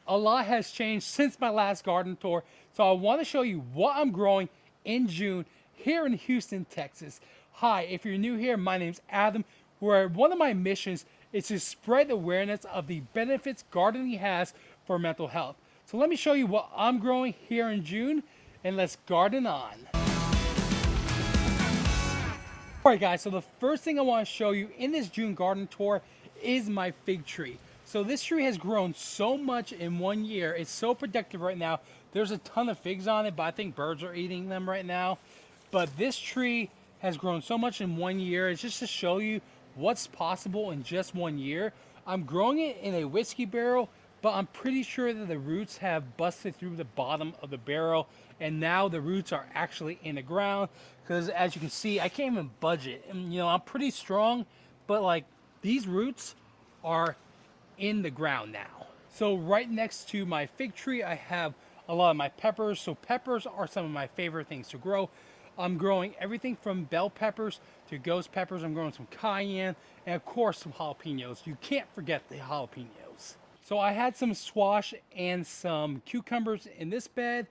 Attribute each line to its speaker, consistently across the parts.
Speaker 1: a lot has changed since my last garden tour, so I want to show you what I'm growing in June here in Houston, Texas. Hi, if you're new here, my name's Adam, where one of my missions is to spread awareness of the benefits gardening has for mental health. So let me show you what I'm growing here in June, and let's garden on. Alright guys, so the first thing I want to show you in this June garden tour is my fig tree. So this tree has grown so much in 1 year. It's so productive right now. There's a ton of figs on it, but I think birds are eating them right now. But this tree has grown so much in 1 year. It's just to show you what's possible in just 1 year. I'm growing it in a whiskey barrel, but I'm pretty sure that the roots have busted through the bottom of the barrel, and now the roots are actually in the ground. Because as you can see, I can't even budge it. And I'm pretty strong, but like these roots are in the ground now. So right next to my fig tree, I have a lot of my peppers. So peppers are some of my favorite things to grow. I'm growing everything from bell peppers to ghost peppers. I'm growing some cayenne and of course some jalapenos. You can't forget the jalapenos. So I had some squash and some cucumbers in this bed.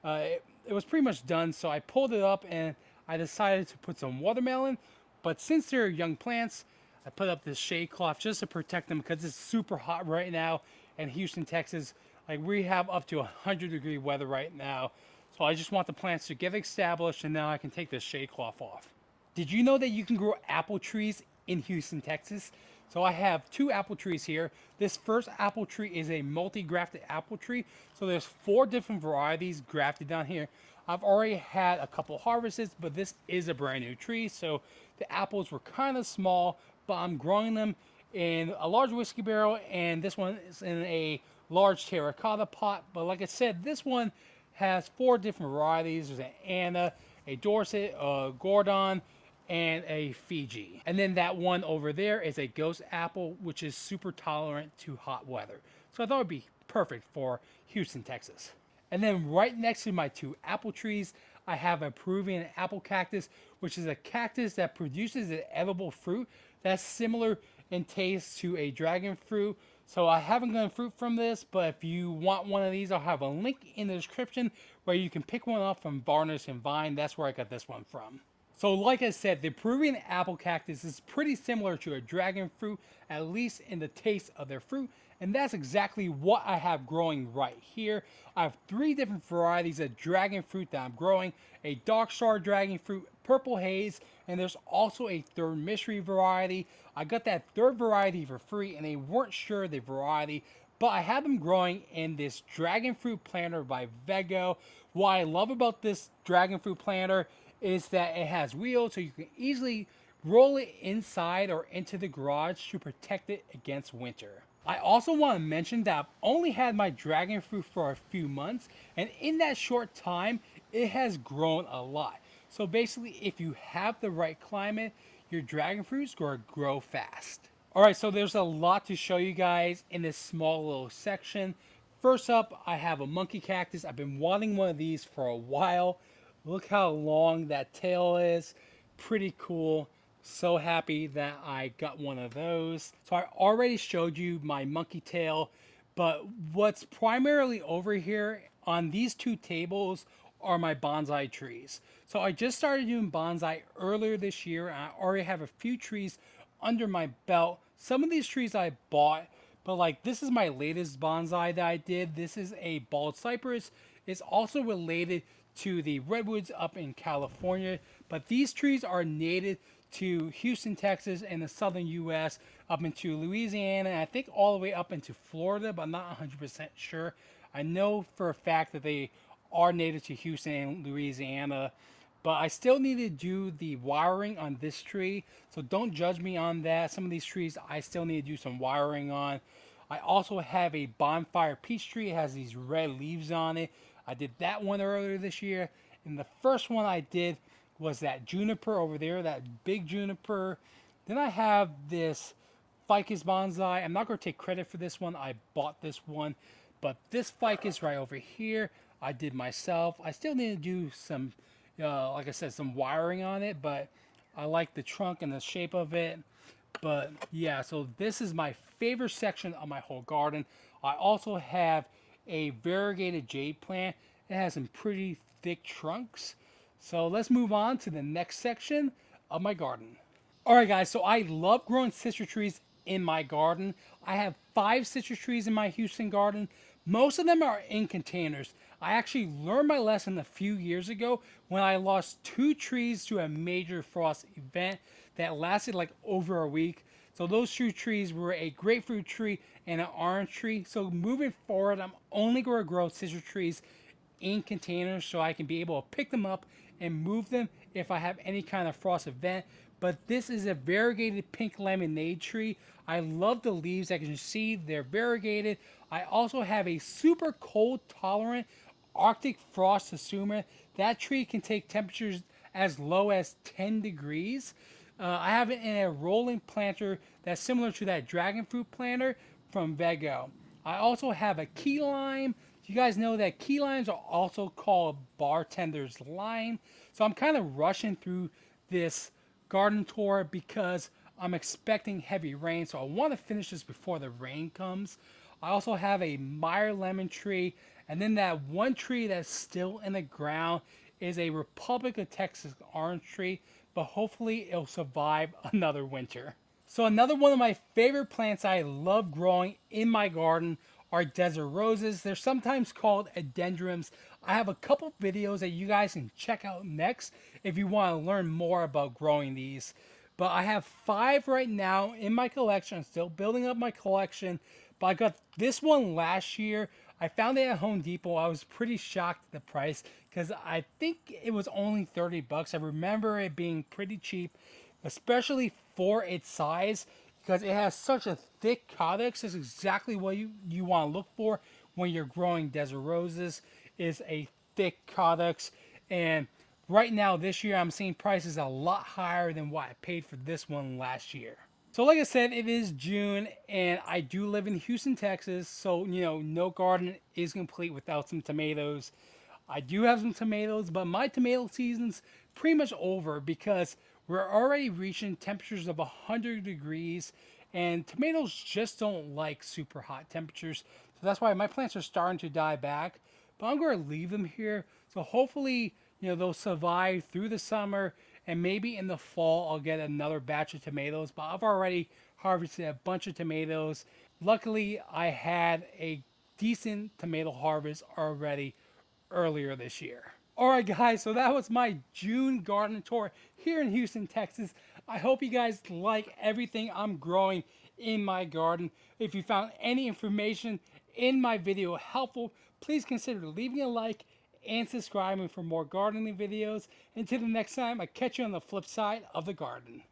Speaker 1: It was pretty much done, so I pulled it up and I decided to put some watermelon. But since they're young plants, I put up this shade cloth just to protect them because it's super hot right now in Houston, Texas. Like we have up to 100-degree weather right now. So I just want the plants to get established, and now I can take this shade cloth off. Did you know that you can grow apple trees in Houston, Texas? So I have two apple trees here. This first apple tree is a multi-grafted apple tree. So there's 4 different varieties grafted down here. I've already had a couple harvests, but this is a brand new tree. So the apples were kind of small, but I'm growing them in a large whiskey barrel, and this one is in a large terracotta pot. But like I said, this one has 4 different varieties. There's an Anna, a Dorset, a Gordon, and a Fiji. And then that one over there is a ghost apple, which is super tolerant to hot weather. So I thought it would be perfect for Houston, Texas. And then right next to my 2 apple trees, I have a Peruvian apple cactus, which is a cactus that produces an edible fruit that's similar in taste to a dragon fruit. So I haven't gotten fruit from this, but if you want one of these, I'll have a link in the description where you can pick one up from Varnish and Vine. That's where I got this one from. So like I said, the Peruvian apple cactus is pretty similar to a dragon fruit, at least in the taste of their fruit. And that's exactly what I have growing right here. I have 3 different varieties of dragon fruit that I'm growing. A dark star dragon fruit, purple haze, and there's also a 3rd mystery variety. I got that 3rd variety for free and they weren't sure the variety, but I have them growing in this dragon fruit planter by Vego. What I love about this dragon fruit planter is that it has wheels, so you can easily roll it inside or into the garage to protect it against winter. I also want to mention that I've only had my dragon fruit for a few months, and in that short time, it has grown a lot. So basically, if you have the right climate, your dragon fruit is going to grow fast. Alright, so there's a lot to show you guys in this small little section. First up, I have a monkey cactus. I've been wanting one of these for a while. Look how long that tail is. Pretty cool. So happy that I got one of those. So I already showed you my monkey tail, but what's primarily over here on these 2 tables are my bonsai trees. So I just started doing bonsai earlier this year, and I already have a few trees under my belt. Some of these trees I bought, but like this is my latest bonsai that I did. This is a bald cypress. It's also related to the redwoods up in California, but these trees are native to Houston, Texas, and the southern U.S. up into Louisiana, and I think all the way up into Florida, but I'm not 100% sure. I know for a fact that they are native to Houston and Louisiana, but I still need to do the wiring on this tree, so don't judge me on that. Some of these trees I still need to do some wiring on. I also have a bonfire peach tree. It has these red leaves on it. I did that one earlier this year, and the first one I did was that juniper over there, that big juniper. Then I have this ficus bonsai. I'm not going to take credit for this one. I bought this one, but this ficus right over here, I did myself. I still need to do some, like I said, some wiring on it, but I like the trunk and the shape of it. But yeah, so this is my favorite section of my whole garden. I also have a variegated jade plant. It has some pretty thick trunks. So let's move on to the next section of my garden. Alright guys, so I love growing citrus trees in my garden. I have 5 citrus trees in my Houston garden. Most of them are in containers. I actually learned my lesson a few years ago when I lost 2 trees to a major frost event that lasted like over a week. So those 2 trees were a grapefruit tree and an orange tree. So moving forward, I'm only going to grow citrus trees in containers so I can be able to pick them up and move them if I have any kind of frost event. But this is a variegated pink lemonade tree. I love the leaves. As you can see, they're variegated. I also have a super cold tolerant Arctic frost sumac. That tree can take temperatures as low as 10 degrees. I have it in a rolling planter that's similar to that dragon fruit planter from Vego. I also have a key lime. You guys know that key limes are also called bartender's lime. So I'm kind of rushing through this garden tour because I'm expecting heavy rain. So I want to finish this before the rain comes. I also have a Meyer lemon tree. And then that one tree that's still in the ground is a Republic of Texas orange tree. But hopefully it'll survive another winter. So another one of my favorite plants I love growing in my garden are desert roses. They're sometimes called dendrums. I have a couple videos that you guys can check out next if you want to learn more about growing these. But I have 5 right now in my collection. I'm still building up my collection. But I got this one last year. I found it at Home Depot. I was pretty shocked at the price because I think it was only 30 bucks. I remember it being pretty cheap, especially for its size, because it has such a thick calyx. It's exactly what you want to look for when you're growing desert roses, is a thick calyx. And right now this year I'm seeing prices a lot higher than what I paid for this one last year. So like I said, it is June and I do live in Houston, Texas. So, no garden is complete without some tomatoes. I do have some tomatoes, but my tomato season's pretty much over because we're already reaching temperatures of 100 degrees and tomatoes just don't like super hot temperatures. So that's why my plants are starting to die back. But I'm going to leave them here. So hopefully, they'll survive through the summer and maybe in the fall I'll get another batch of tomatoes. But I've already harvested a bunch of tomatoes. Luckily, I had a decent tomato harvest already earlier this year. Alright guys, so that was my June garden tour here in Houston, Texas. I hope you guys like everything I'm growing in my garden. If you found any information in my video helpful, please consider leaving a like and subscribing for more gardening videos. Until the next time, I catch you on the flip side of the garden.